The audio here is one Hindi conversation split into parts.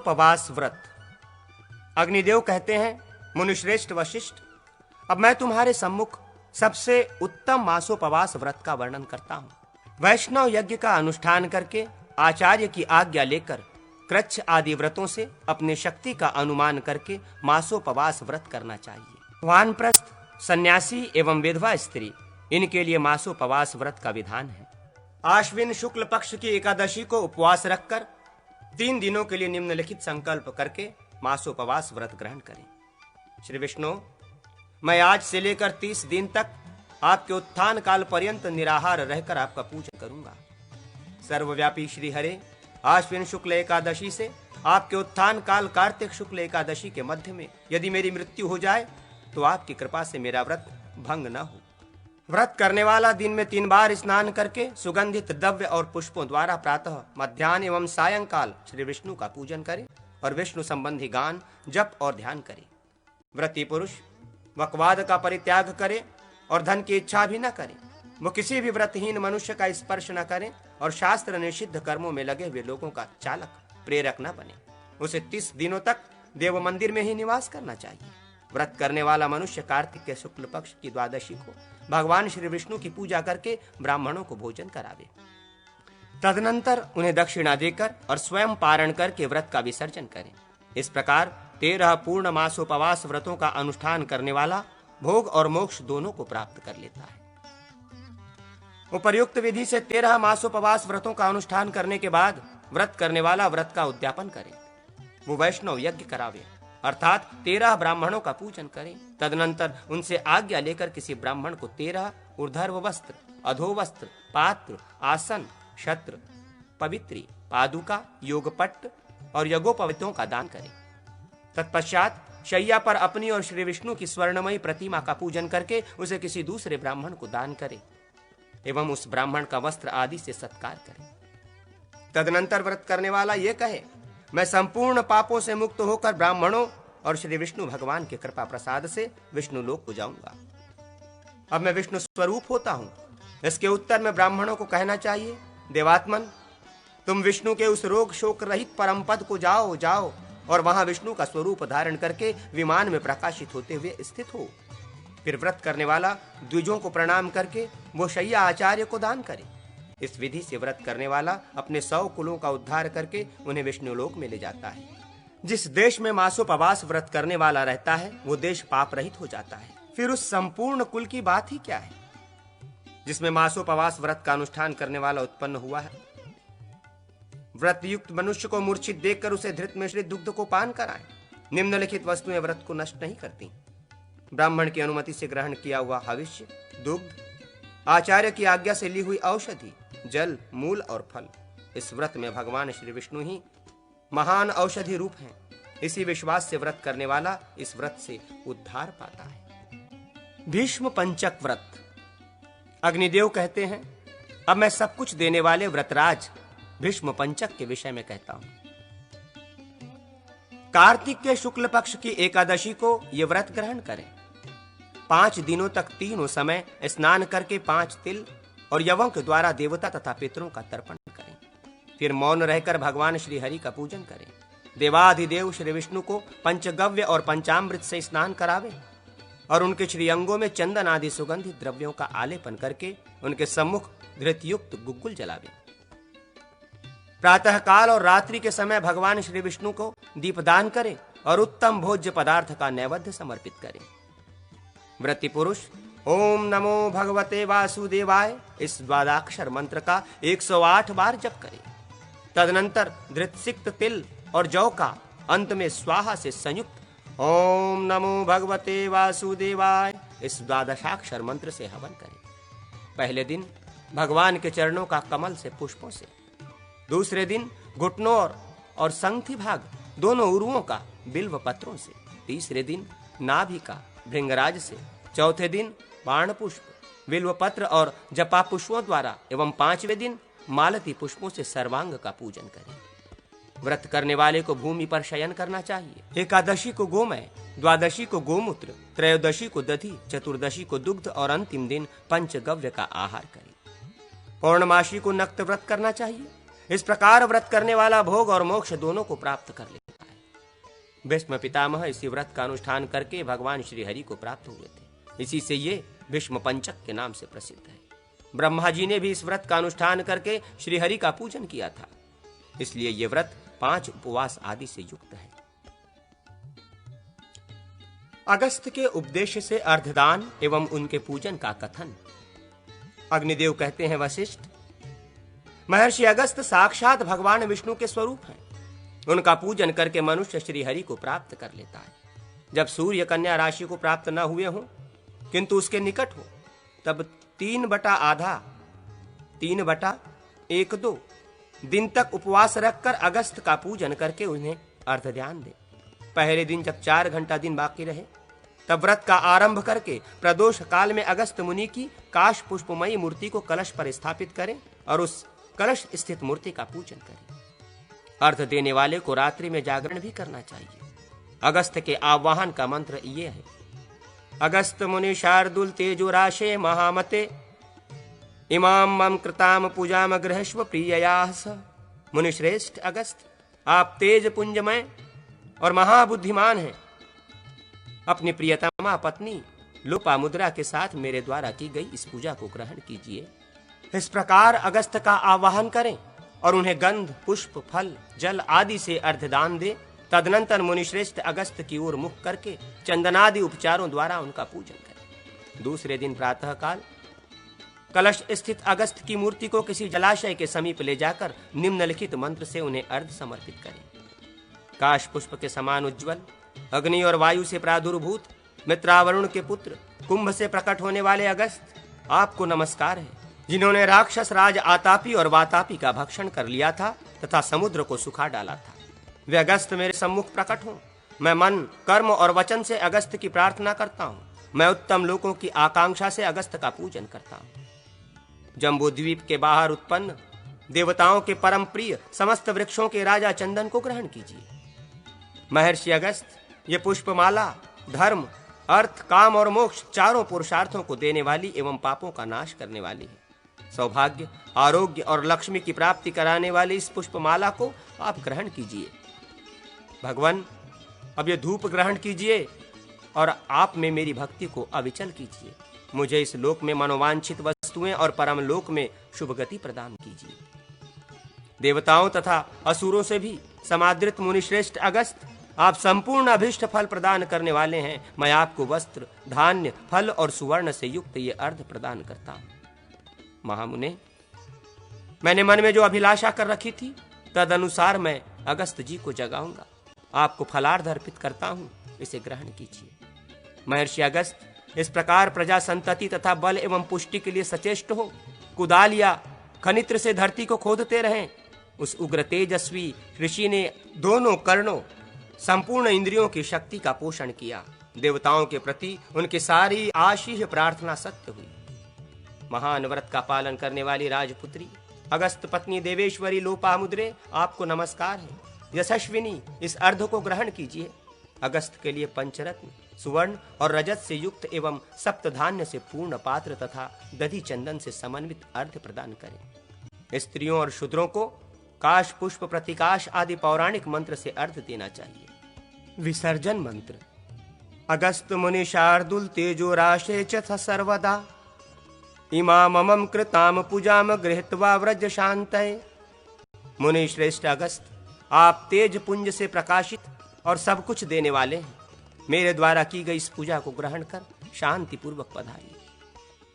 उपवास व्रत। अग्निदेव कहते हैं, मुनिश्रेष्ठ वशिष्ठ, अब मैं तुम्हारे सम्मुख सबसे उत्तम मासोपवास व्रत का वर्णन करता हूं। वैष्णव यज्ञ का अनुष्ठान करके आचार्य की आज्ञा लेकर कृच्छ आदि व्रतों से अपने शक्ति का अनुमान करके मासोपवास व्रत करना चाहिए। वानप्रस्थ, सन्यासी एवं विधवा स्त्री, इनके लिए मासोपवास व्रत का विधान है। आश्विन शुक्ल पक्ष की एकादशी को उपवास रखकर 3 दिनों के लिए निम्नलिखित संकल्प करके मासोपवास व्रत ग्रहण करें। श्री विष्णु, मैं आज से लेकर 30 दिन तक आपके उत्थान काल पर्यंत निराहार रहकर आपका पूजन करूंगा। सर्वव्यापी श्री हरे, आश्विन शुक्ल एकादशी से आपके उत्थान काल कार्तिक शुक्ल एकादशी के मध्य में यदि मेरी मृत्यु हो जाए तो आपकी कृपा से मेरा व्रत भंग न हो। व्रत करने वाला दिन में 3 बार स्नान करके सुगंधित द्रव्य और पुष्पों द्वारा प्रातः, मध्याह्न एवं सायंकाल श्री विष्णु का पूजन करे और विष्णु संबंधी गान, जप और ध्यान करे। व्रती पुरुष वकवाद का परित्याग करे और धन की इच्छा भी न करे। वो किसी भी व्रतहीन मनुष्य का स्पर्श न करे और शास्त्र निषिद्ध कर्मों में लगे हुए लोगों का चालक, प्रेरक न बने। उसे 30 दिनों तक देव मंदिर में ही निवास करना चाहिए। व्रत करने वाला मनुष्य कार्तिक के शुक्ल पक्ष की द्वादशी को भगवान श्री विष्णु की पूजा करके ब्राह्मणों को भोजन करावे। तदनंतर उन्हें दक्षिणा देकर और स्वयं पारण करके व्रत का विसर्जन करें। इस प्रकार 13 पूर्ण मासोपवास व्रतों का अनुष्ठान करने वाला भोग और मोक्ष दोनों को प्राप्त कर लेता है। उपर्युक्त विधि से 13 मासोपवास व्रतों का अनुष्ठान करने के बाद व्रत करने वाला व्रत का उद्यापन करे। वो वैष्णव यज्ञ करावे, अर्थात 13 ब्राह्मणों का पूजन करें। तदनंतर उनसे आज्ञा लेकर किसी ब्राह्मण को 13 ऊर्ध्व वस्त्र, अधो वस्त्र, पात्र, आसन, छत्र, पवित्री, पादुका, योगपट्ट और यज्ञोपवीतों का दान करें। तत्पश्चात शैया पर अपनी और श्री विष्णु की स्वर्णमयी प्रतिमा का पूजन करके उसे किसी दूसरे ब्राह्मण को दान करे एवं उस ब्राह्मण का वस्त्र आदि से सत्कार करे। तदनंतर व्रत करने वाला ये कहे, मैं संपूर्ण पापों से मुक्त होकर ब्राह्मणों और श्री विष्णु भगवान के कृपा प्रसाद से विष्णु लोक को जाऊंगा। अब मैं विष्णु स्वरूप होता हूं। इसके उत्तर में ब्राह्मणों को कहना चाहिए, देवात्मन, तुम विष्णु के उस रोग शोक रहित परम पद को जाओ जाओ और वहां विष्णु का स्वरूप धारण करके विमान में प्रकाशित होते हुए स्थित हो। फिर व्रत करने वाला द्विजों को प्रणाम करके वो शैया आचार्य को दान करे। इस विधि से व्रत करने वाला अपने 100 कुलों का उद्धार करके उन्हें विष्णु लोक में ले जाता है। जिस देश में मासोपवास व्रत करने वाला रहता है वो देश पाप रहित हो जाता है। फिर उस संपूर्ण कुल की बात ही क्या है जिसमें मासोपवास व्रत का अनुष्ठान करने वाला उत्पन्न हुआ है। व्रत युक्त मनुष्य को मूर्छित देखकर उसे धृत मिश्रित दुग्ध को पान कराएं। निम्नलिखित वस्तुएं व्रत को नष्ट नहीं करती। ब्राह्मण की अनुमति से ग्रहण किया हुआ हविष्य, दुग्ध, आचार्य की आज्ञा से ली हुई औषधि, जल, मूल और फल। इस व्रत में भगवान श्री विष्णु ही महान औषधि रूप हैं। इसी विश्वास से व्रत करने वाला इस व्रत से उद्धार पाता है। भीष्म पंचक व्रत। अग्निदेव कहते हैं, अब मैं सब कुछ देने वाले व्रतराज भीष्म पंचक के विषय में कहता हूं। कार्तिक के शुक्ल पक्ष की एकादशी को यह व्रत ग्रहण करें। 5 दिनों तक तीनों समय स्नान करके 5 तिल और यवों के द्वारा देवता तथा पितरों का तर्पण करें। फिर मौन रहकर भगवान श्री हरि का पूजन करें। देवाधिदेव श्री विष्णु को पंचगव्य और पंचामृत से स्नान करावें और उनके श्रीअंगों में चंदन आदि सुगंधित द्रव्यों का आलेपन करके उनके सम्मुख धृतयुक्त गुग्गुल जलावें। प्रातः काल और रात्रि के समय भगवान श्री विष्णु को दीपदान करें और उत्तम भोज्य पदार्थ का नैवेद्य समर्पित करें। व्रती पुरुष ओम नमो भगवते वासुदेवाय इस द्वादशाक्षर मंत्र का 108 बार जप करें। तदनंतर धृतसिक्त तिल और जौ का अंत में स्वाहा से संयुक्त ओम नमो भगवते वासुदेवाय इस द्वादशाक्षर मंत्र से हवन करें। पहले दिन भगवान के चरणों का कमल से पुष्पों से, दूसरे दिन घुटनों और संगठी भाग दोनों उरुओं का बिल्व पत्रों से, तीसरे दिन नाभि का भृंगराज से, चौथे दिन बाण पुष्प, बिल्व पत्र और जपा पुष्पों द्वारा एवं 5वें दिन मालती पुष्पों से सर्वांग का पूजन करें। व्रत करने वाले को भूमि पर शयन करना चाहिए। एकादशी को गोमय, द्वादशी को गोमूत्र, त्रयोदशी को दधि, चतुर्दशी को दुग्ध और अंतिम दिन पंचगव्य का आहार करें। पौर्णमासी को नक्त व्रत करना चाहिए। इस प्रकार व्रत करने वाला भोग और मोक्ष दोनों को प्राप्त कर ले। भीष्म पितामह इसी व्रत का अनुष्ठान करके भगवान श्री हरि को प्राप्त हुए थे। इसी से ये भीष्म पंचक के नाम से प्रसिद्ध है। ब्रह्मा जी ने भी इस व्रत का अनुष्ठान करके श्री हरि का पूजन किया था, इसलिए ये व्रत 5 उपवास आदि से युक्त है। अगस्त के उपदेश से अर्धदान एवं उनके पूजन का कथन। अग्निदेव कहते हैं, वशिष्ठ, महर्षि अगस्त साक्षात भगवान विष्णु के स्वरूप हैं। उनका पूजन करके मनुष्य श्री हरि को प्राप्त कर लेता है। जब सूर्य कन्या राशि को प्राप्त न हुए हो किंतु उसके निकट हो, तब 3/1/2 दिन तक उपवास रखकर अगस्त का पूजन करके उन्हें अर्ध ध्यान दे। पहले दिन जब 4 घंटा दिन बाकी रहे, तब व्रत का आरंभ करके प्रदोष काल में अगस्त मुनि की काश पुष्पमयी मूर्ति को कलश पर स्थापित करें और उस कलश स्थित मूर्ति का पूजन करें। अर्ध देने वाले को रात्रि में जागरण भी करना चाहिए। अगस्त के आवाहन का मंत्र ये है, अगस्त मुनि शार्दुल तेजो राशे महामते इमाम मम कृताम पूजाम गृहस्व प्रिययास। मुनि श्रेष्ठ अगस्त, आप तेज पुंजमय और महाबुद्धिमान हैं। अपनी प्रियतमा पत्नी लोपामुद्रा के साथ मेरे द्वारा की गई इस पूजा को ग्रहण कीजिए। इस प्रकार अगस्त का आवाहन करें और उन्हें गंध, पुष्प, फल, जल आदि से अर्धदान दे। तदनंतर मुनिश्रेष्ठ अगस्त की ओर मुख करके चंदनादि उपचारों द्वारा उनका पूजन करें। दूसरे दिन प्रातः काल कलश स्थित अगस्त की मूर्ति को किसी जलाशय के समीप ले जाकर निम्नलिखित मंत्र से उन्हें अर्ध समर्पित करें। काश पुष्प के समान उज्ज्वल, अग्नि और वायु से प्रादुर्भूत, मित्रावरुण के पुत्र, कुंभ से प्रकट होने वाले अगस्त, आपको नमस्कार है, जिन्होंने राक्षस राज आतापी और वातापी का भक्षण कर लिया था तथा समुद्र को सुखा डाला था। वे अगस्त मेरे सम्मुख प्रकट हो। मैं मन, कर्म और वचन से अगस्त की प्रार्थना करता हूँ। मैं उत्तम लोकों की आकांक्षा से अगस्त का पूजन करता हूँ। जम्बूद्वीप के बाहर उत्पन्न देवताओं के परम प्रिय समस्त वृक्षों के राजा चंदन को ग्रहण कीजिए। महर्षि अगस्त, ये पुष्पमाला धर्म, अर्थ, काम और मोक्ष चारों पुरुषार्थों को देने वाली एवं पापों का नाश करने वाली है। सौभाग्य, आरोग्य और लक्ष्मी की प्राप्ति कराने वाली इस पुष्पमाला को आप ग्रहण कीजिए। भगवान, अब ये धूप ग्रहण कीजिए और आप में मेरी भक्ति को अविचल कीजिए। मुझे इस लोक में मनोवांछित वस्तुएं और परम लोक में शुभ गति प्रदान कीजिए। देवताओं तथा असुरों से भी समादृत मुनिश्रेष्ठ अगस्त, आप संपूर्ण अभिष्ट फल प्रदान करने वाले हैं। मैं आपको वस्त्र, धान्य, फल और सुवर्ण से युक्त ये अर्ध प्रदान करता हूं। महामुने, मैंने मन में जो अभिलाषा कर रखी थी तद अनुसार मैं अगस्त जी को जगाऊंगा। आपको फलार्ध अर्पित करता हूं, इसे ग्रहण कीजिए। महर्षि अगस्त, इस प्रकार प्रजा संतति तथा बल एवं पुष्टि के लिए सचेष्ट हो कुदाल या खनित्र से धरती को खोदते रहें। उस उग्र तेजस्वी ऋषि ने दोनों कर्णों संपूर्ण इंद्रियों की शक्ति का पोषण किया। देवताओं के प्रति उनकी सारी आशीष प्रार्थना सत्य हुई। महान व्रत का पालन करने वाली राजपुत्री अगस्त पत्नी देवेश्वरी लोपामुद्रे, आपको नमस्कार है। यशस्विनी, इस अर्ध को ग्रहण कीजिए। अगस्त के लिए पंचरत्न, सुवर्ण और रजत से युक्त एवं सप्त धान्य से पूर्ण पात्र तथा दधि चंदन से समन्वित अर्ध प्रदान करें। स्त्रियों और शूद्रों को काश, पुष्प, प्रतिकाश आदि पौराणिक मंत्र से अर्ध देना चाहिए। विसर्जन मंत्र। अगस्त मुनि शार्दुल तेजो राशे च सर्वदा इमामम कृताम पूजाम गृहीत्वा व्रज शांतये। मुनि श्रेष्ठ अगस्त, आप तेज पुंज से प्रकाशित और सब कुछ देने वाले हैं। मेरे द्वारा की गई इस पूजा को ग्रहण कर शांति पूर्वक पधारिए।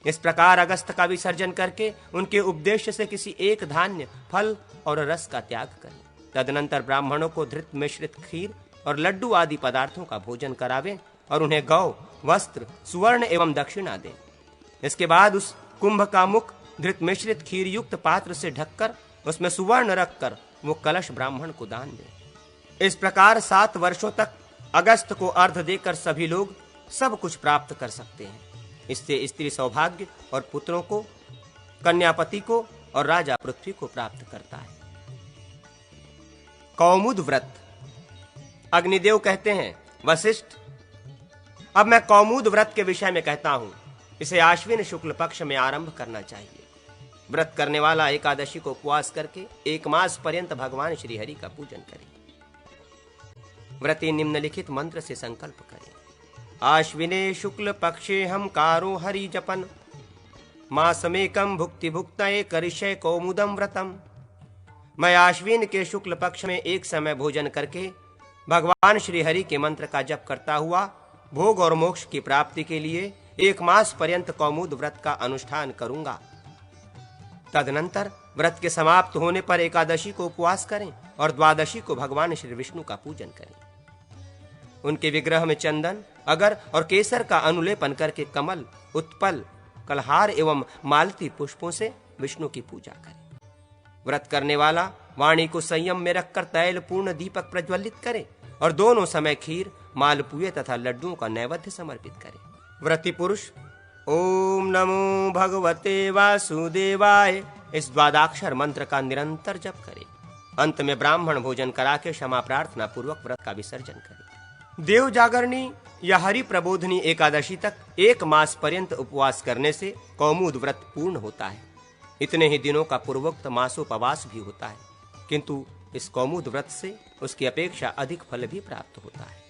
इस प्रकार अगस्त का विसर्जन करके उनके उपदेश से किसी एक धान्य, फल और रस का त्याग करें। तदनंतर ब्राह्मणों को धृत मिश्रित खीर और लड्डू आदि पदार्थों का भोजन करावें और उन्हें गौ, वस्त्र, सुवर्ण एवं दक्षिणा दें। इसके बाद उस कुंभ का मुख धृत मिश्रित खीर युक्त पात्र से ढककर उसमें सुवर्ण रखकर वो कलश ब्राह्मण को दान दें। इस प्रकार 7 वर्षों तक अगस्त को अर्ध देकर सभी लोग सब कुछ प्राप्त कर सकते हैं। इससे स्त्री सौभाग्य और पुत्रों को, कन्यापति को और राजा पृथ्वी को प्राप्त करता है। कौमुद व्रत। अग्निदेव कहते हैं, वशिष्ठ, अब मैं कौमुद व्रत के विषय में कहता हूं। इसे आश्विन शुक्ल पक्ष में आरंभ करना चाहिए। व्रत करने वाला एकादशी को उपवास करके 1 मास पर्यंत भगवान श्री हरि का पूजन करे। व्रती निम्नलिखित मंत्र से संकल्प करें। आश्विने शुक्ल पक्षे हम कारो हरि जपन, मासमेकम भुक्ति भुक्तये करिष्ये कौमुदम व्रतम। मैं आश्विन के शुक्ल पक्ष में एक समय भोजन करके भगवान श्री हरि के मंत्र का जप करता हुआ भोग और मोक्ष की प्राप्ति के लिए 1 मास पर्यंत कौमुद व्रत का अनुष्ठान करूंगा। तदनंतर व्रत के समाप्त होने पर एकादशी को उपवास करें और द्वादशी को भगवान श्री विष्णु का पूजन करें। उनके विग्रह में चंदन, अगर और केसर का अनुलेपन करके कमल, उत्पल, कलहार एवं मालती पुष्पों से विष्णु की पूजा करें। व्रत करने वाला वाणी को संयम में रखकर तैल पूर्ण दीपक प्रज्वलित करे और दोनों समय खीर, मालपुए तथा लड्डुओं का नैवेद्य समर्पित करे। व्रती पुरुष ओम नमो भगवते वासुदेवाय इस द्वादाक्षर मंत्र का निरंतर जप करे। अंत में ब्राह्मण भोजन करा के क्षमा प्रार्थना पूर्वक व्रत का विसर्जन करे। देव जागरणी या हरि प्रबोधनी एकादशी तक 1 मास पर्यंत उपवास करने से कौमुद व्रत पूर्ण होता है। इतने ही दिनों का पूर्वोक्त मासोपवास भी होता है, किंतु इस कौमुद व्रत से उसकी अपेक्षा अधिक फल भी प्राप्त होता है।